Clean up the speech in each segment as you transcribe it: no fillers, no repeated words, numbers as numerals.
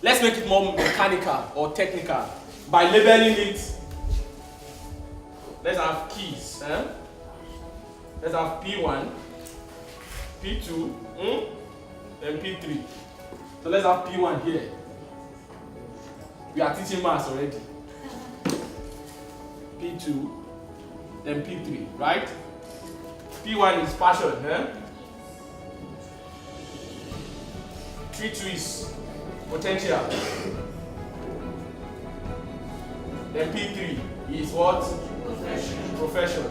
let's make it more mechanical or technical by labeling it. Let's have keys. Let's have P1, P2, and P3. So let's have P1 here. We are teaching maths already. P2, then P3, right? P1 is passion, P2 is potential. Then P3 is what? Profession.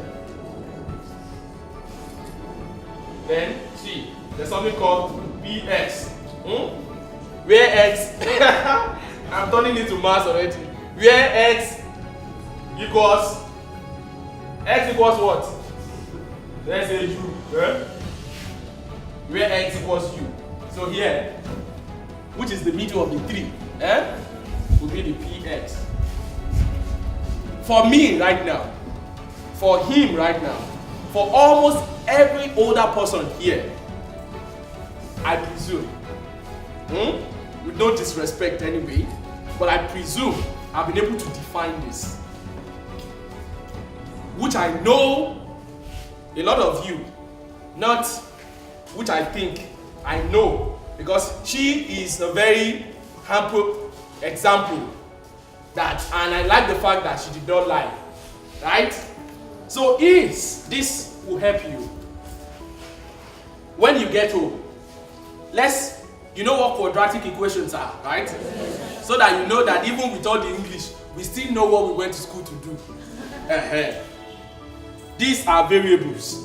Then see, there's something called PX. Where X, I'm turning it to maths already. Where X equals what? Let's say U. Where X equals U. So here, which is the middle of the three, will be the PX. For me right now, for him right now, for almost every older person here, I presume, with no disrespect anyway, but I presume I've been able to define this. Which I know a lot of you, not which I think I know, because she is a very ample example that, and I like the fact that she did not lie, right? So this will help you when you get home. You know what quadratic equations are, right? So that you know that even with all the English, we still know what we went to school to do. These are variables.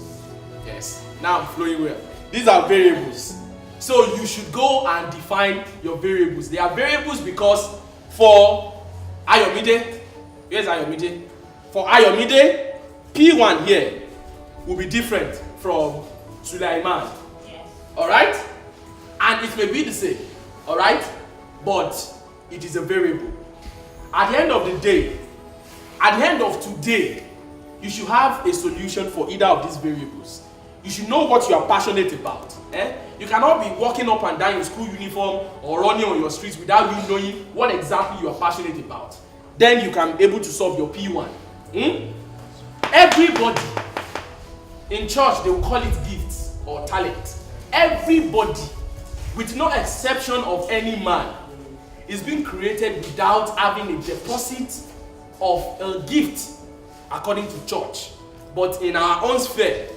Yes, now I'm flowing well. These are variables. So you should go and define your variables. They are variables because for Ayomide, here's Ayomide. For Ayomide, P1 here will be different from Sulaiman. Yes. Alright? And it may be the same. Alright? But it is a variable. At the end of the day, at the end of today, you should have a solution for either of these variables. You should know what you are passionate about. You cannot be walking up and down in school uniform or running on your streets without you knowing what exactly you are passionate about. Then you can be able to solve your P1. Everybody in church, they will call it gifts or talent. Everybody, with no exception of any man, is being created without having a deposit of a gift according to church. But in our own sphere,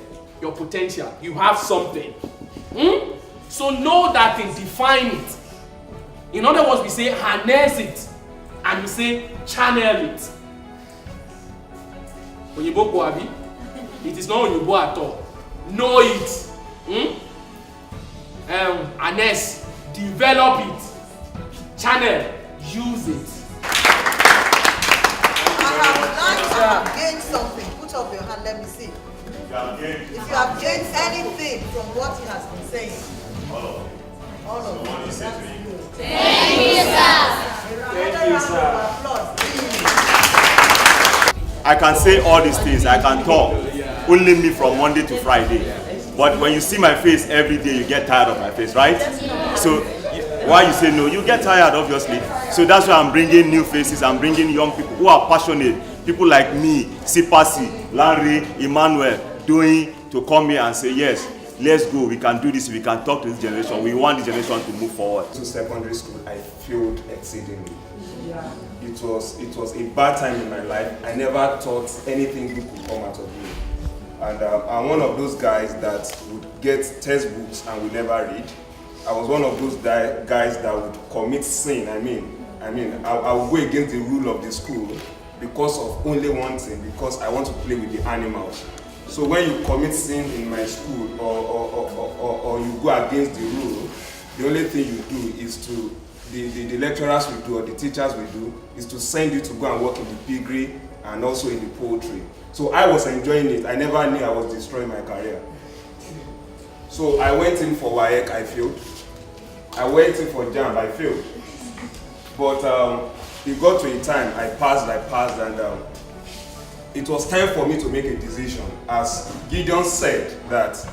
your potential, you have something. So know that thing, define it. In other words, we say harness it, and we say channel it. Oyinbo Boabi, it is not Oyinbo at all. Know it. Harness, develop it, channel, use it. I have gained something. Put up your hand, let me see. If you have gained anything from what he has been saying, all of it. That's good. Thank you, sir. Thank you, sir. I can say all these things, I can talk, only me from Monday to Friday. But when you see my face every day, you get tired of my face, right? So why you say no? You get tired, obviously. So that's why I'm bringing new faces, I'm bringing young people who are passionate, people like me, Sipasi, Larry, Emmanuel, doing to come here and say, yes, let's go, we can do this, we can talk to this generation, we want this generation to move forward. To secondary school, I failed exceedingly. It was a bad time in my life. I never thought anything good could come out of me. And I'm one of those guys that would get textbooks and would never read. I was one of those guys that would commit sin. I would go against the rule of the school because of only one thing, because I want to play with the animals. So when you commit sin in my school or you go against the rule, the only thing you do is to, the lecturers will do or the teachers will do, is to send you to go and work in the piggery and also in the poultry. So I was enjoying it. I never knew I was destroying my career. So I went in for WAEC, I failed. I went in for JAMB, I failed. But it got to a time, I passed, and it was time for me to make a decision. As Gideon said, that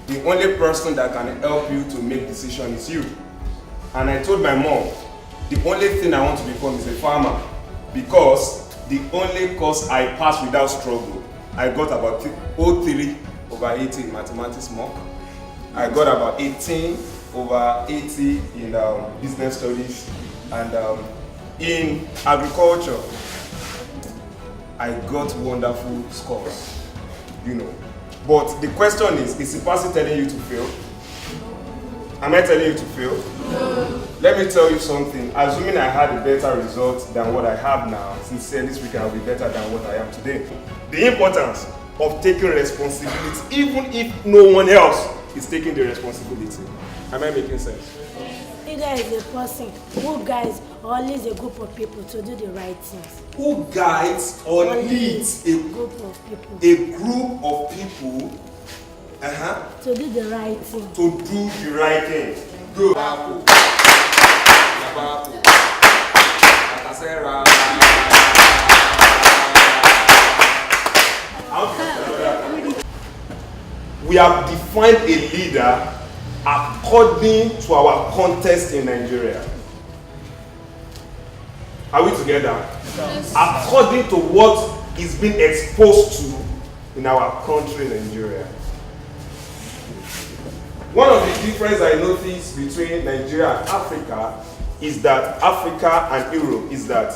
the only person that can help you to make decision is you. And I told my mom, the only thing I want to become is a farmer, because the only course I passed without struggle, I got about 03/80 in mathematics mock. I got about 18/80 in business studies, and in agriculture, I got wonderful scores, you know. But the question is Sipasi telling you to fail? Am I telling you to fail? No. Let me tell you something. Assuming I had a better result than what I have now, sincerely speaking, I'll be better than what I am today. The importance of taking responsibility, even if no one else is taking the responsibility. Am I making sense? Either is a person who guides or leads a group of people to do the right things. Who guides or leads a group of people? To do the right thing. To do the right thing. Good. We have defined a leader according to our context in Nigeria. Are we together? Yes. According to what is being exposed to in our country, Nigeria. One of the differences I notice between Nigeria and Africa is that Africa and Europe is that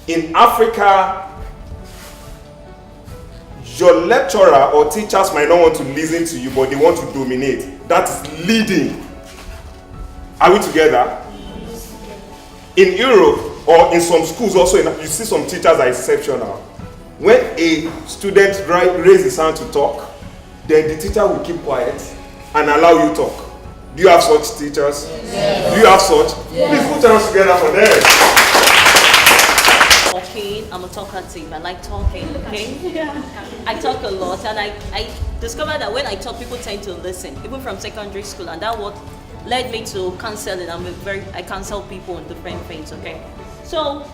in Africa, your lecturer or teachers might not want to listen to you, but they want to dominate. That is leading. Are we together? In Europe, or in some schools also, you see some teachers are exceptional. When a student raises his hand to talk, then the teacher will keep quiet and allow you to talk. Do you have such teachers? Yes. Do you have such? Yes. Please put your hands together for them. I'm a talkative. I like talking, okay? I talk a lot, and I discovered that when I talk, people tend to listen, even from secondary school, and that what led me to counseling. I counsel people in different things, okay? So,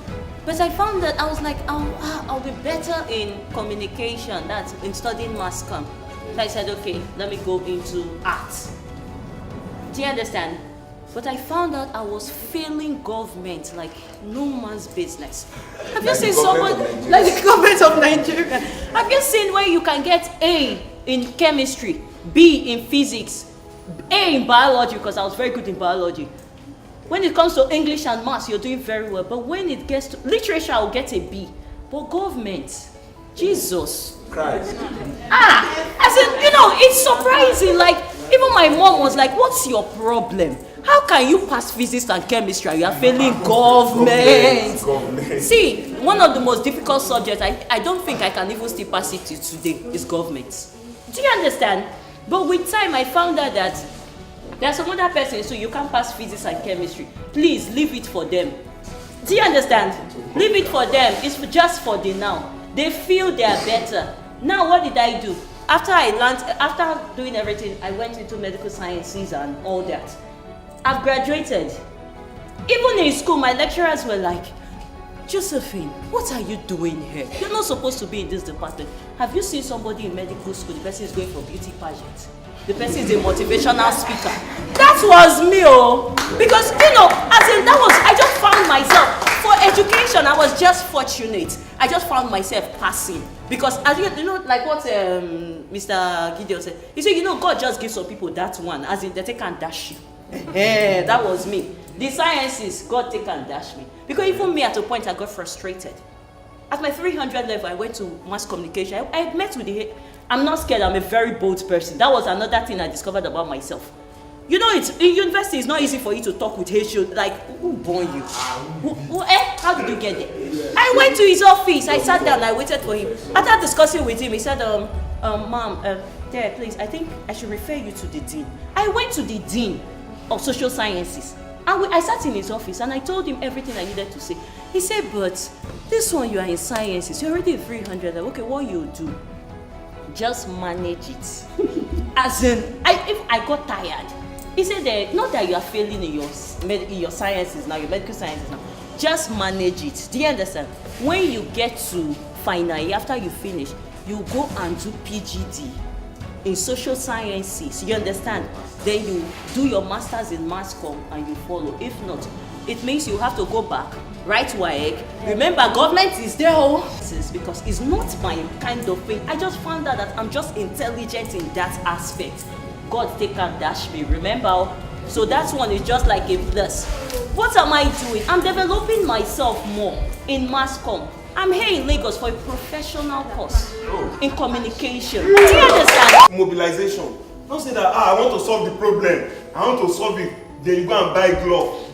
but I found that I was like, I'll be better in communication, that's in studying mass comm. So I said, okay, let me go into art. Do you understand? But I found out I was failing government like no man's business. Have you seen someone like the government of Nigeria? Have you seen where you can get A in chemistry, B in physics, A in biology, because I was very good in biology. When it comes to English and maths, you're doing very well. But when it gets to literature, I'll get a B. But government, Jesus Christ. As in, you know, it's surprising. Like, even my mom was like, what's your problem? How can you pass physics and chemistry and you are failing government? See, one of the most difficult subjects, I don't think I can even still pass it today, is government. Do you understand? But with time, I found out that there are some other persons, so you can't pass physics and chemistry. Please, leave it for them. Do you understand? Leave it for them. It's just for the now. They feel they are better. Now, what did I do? After doing everything, I went into medical sciences and all that. I've graduated. Even in school, my lecturers were like, Josephine, what are you doing here? You're not supposed to be in this department. Have you seen somebody in medical school? The person is going for beauty pageant. The person is a motivational speaker. That was me, oh. Because, you know, as in that was, I just found myself, for education, I was just fortunate. I just found myself passing. Because, as you know, like what Mr. Gideon said, he said, you know, God just gives some people that one, as in they take and dash you. That was me. The sciences, God take and dash me. Because even me, at a point, I got frustrated. At my 300 level, I went to mass communication. I met with the... I'm not scared. I'm a very bold person. That was another thing I discovered about myself. You know, in university, it's not easy for you to talk with Haitian. Like, who born you? How did you get there? I went to his office. I sat down. I waited for him. After discussing with him, he said, Ma'am, there, please, I think I should refer you to the dean. I went to the dean of social sciences. And I sat in his office and I told him everything I needed to say. He said, but this one, you are in sciences. You're already 300. Okay, what you do? Just manage it. As in, if I got tired, he said that not that you are failing in your sciences now, your medical sciences now, just manage it. Do you understand? When you get to final year, after you finish, you go and do PGD. in social sciences, you understand? Then you do your masters in mass comm and you follow. If not, it means you have to go back, write WAEC. Remember, government is there, because it's not my kind of thing. I just found out that I'm just intelligent in that aspect. God take and dash me, remember? So that one is just like a plus. What am I doing? I'm developing myself more in mass comm. I'm here in Lagos for a professional course in communication. Do you understand? Mobilization. Don't say that, I want to solve the problem. I want to solve it. Then you go and buy glove.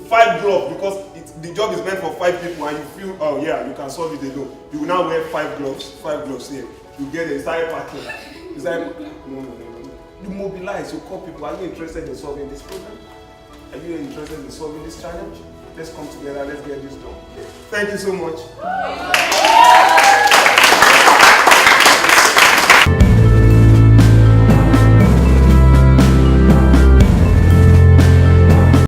5 gloves, because the job is meant for 5 people and you feel, oh yeah, you can solve it alone. You will now wear 5 gloves here. You get the entire package. It's like, no. You mobilize, you call people. Are you interested in solving this problem? Are you interested in solving this challenge? Let's come together, let's get this done. Thank you so much.